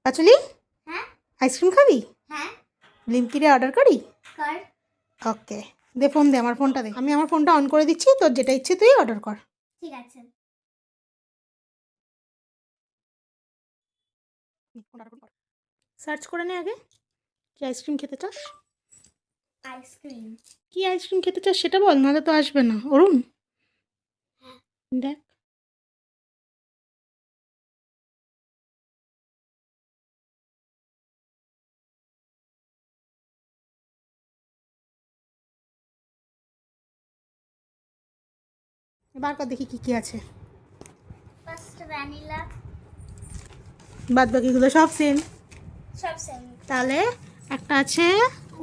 পাঁচুলি হ্যাঁ আইসক্রিম খাবি? হ্যাঁ ব্লিঙ্কিটে অর্ডার করি? কর। ওকে, দে ফোন দে, আমার ফোনটা দে। আমি আমার ফোনটা অন করে দিচ্ছি, তোর যেটা ইচ্ছে তুই অর্ডার কর। ঠিক আছে। সার্চ করে নে আগে, কি আইসক্রিম খেতে চাস? আইসক্রিম। কি আইসক্রিম খেতে চাস সেটা বল, নাহলে তো আসবে না। অরুণ দেখ, বার কর দেখি কি কি আছে। First vanilla. বাদ বাকিগুলো সব সেম। সব সেম। তাহলে একটা আছে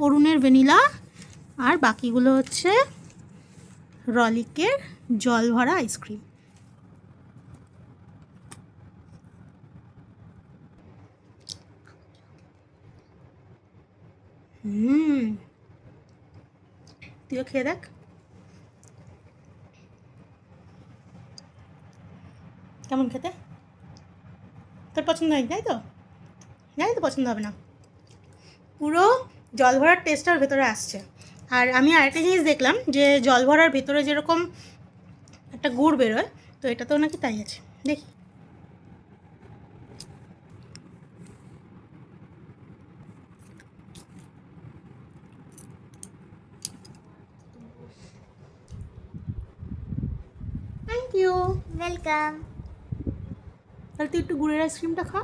অরুণের ভ্যানিলা, আর বাকিগুলো হচ্ছে রলিকের জল ভরা আইসক্রিম। তুইও খেয়ে দেখ কেমন খেতে। তোর পছন্দ হয় তাই তো? জানি তো পছন্দ হবে না। পুরো জল ভরার টেস্টটার ভেতরে আসছে। আর আমি আরেকটা জিনিস দেখলাম, যে জল ভরার ভেতরে যেরকম একটা গুড় বেরোয়, তো এটাতেও নাকি তাই আছে। দেখি। Thank you. ওয়েলকাম। তাহলে তুই একটু গুড়ের আইসক্রিমটা খা।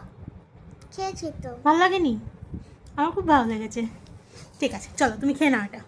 খেয়েছি তো। ভালো লাগেনি? আমার খুব ভালো লেগেছে। ঠিক আছে, চলো তুমি খেয়ে নাও এটা।